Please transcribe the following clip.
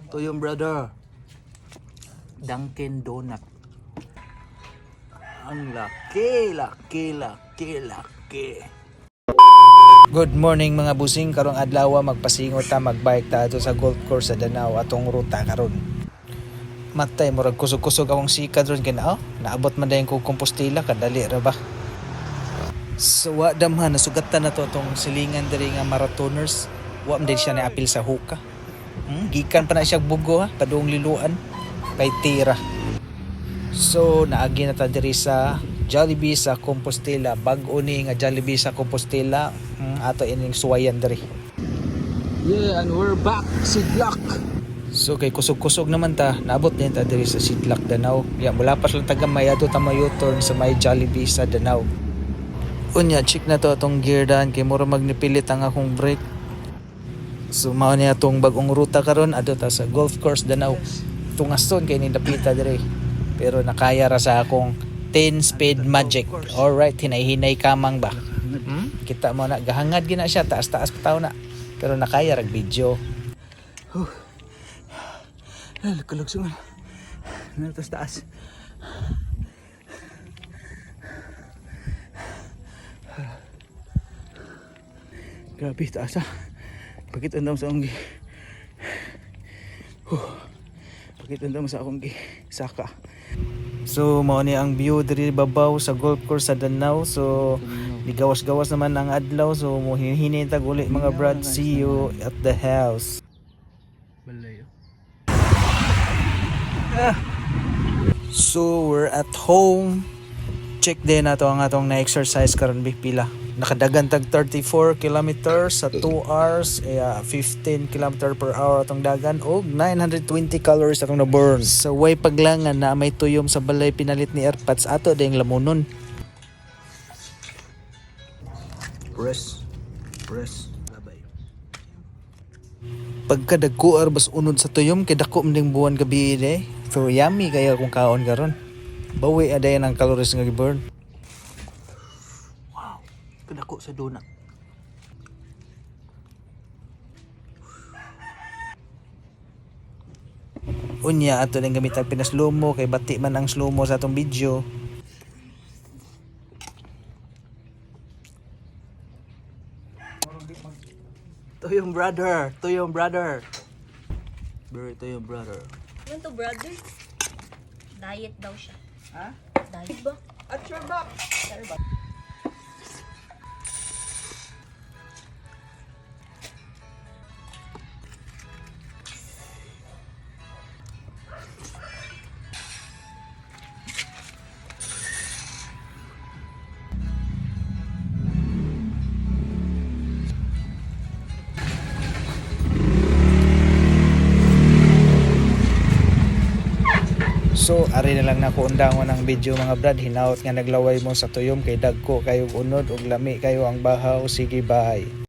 To yung brother. Dunkin Donut. Ang laki. Good morning mga busing, karong adlaw magpasingot ta magbike ta ato sa golf course sa Danau atong ruta karon. Matay murag kusog-kusog akong sikad ron kay naabot man dayon ko Compostela kadali ra ba. So wa damhan nasugatan na to atong silingan diri nga marathoners. Wa man din siya na apil sa hoka. Gikan pa na siya bugo ha, padung liluan kay tira. So naagi na ta diri sa Jollibee sa Compostela, bag-o ni nga Jollibee sa Compostela, ato ining suwayan diri. Yeah, and we're back Sidlak. So kay kusog-kusog naman ta, naabot din ta diri sa Sidlak Danau. Ya mula pa lang tagamay ato ta mayo-turn sa may Jollibee sa Danau. Unya check na to atong gear dan kay mura magnipilit ang akong brake. So mao ni atong bag-ong ruta karon adto ta sa golf course Danau. Tungason kay ni dapita diri. Pero nakaya ra sa akong 10 speed magic. Alright, hinay-hinay kamang ba? Kita mo na, gahangad gina siya, taas-taas pa tao na. Pero nakaya rag video. Kalagsungan. Taas-taas. Grabe, taas ha. Pagkitandam sa akong pagkitandam sa akong saka. So mao ni ang view diri babaw sa golf course sa Danau. So digawas-gawas naman ang adlaw. So mo hinihintag uli mga brad. See you at the house. So we're at home. Check din nato ang atong na-exercise karon pila. Nakadagan tag 34 kilometers sa 2 hours, 15 km per hour atong dagan og 920 calories atong na-burn. Sa way paglangan na may tuyom sa balay pinalit ni AirPods ato ding lamunon. Press labay. Pagkadagko arbas unod sa tuyom kay dako mding buwan gabi de. So yummy kaya kung kaon karon. Bawi aday ang calories nga gi-burn. Kadako sa donut. Unya ato lang gamit ang pinaslomo kay bati man ang slow-mo sa atong video. To yung brother. Very to yung brother. Ano to brother? Diet daw siya. Ha? Diet ba? At Starbucks. So ari na lang nako undangon ang video mga brad. Hinaot nga naglaway mo sa tuyom kay dagko kayo unod ug lami kayo ang bahaw. Sige bye.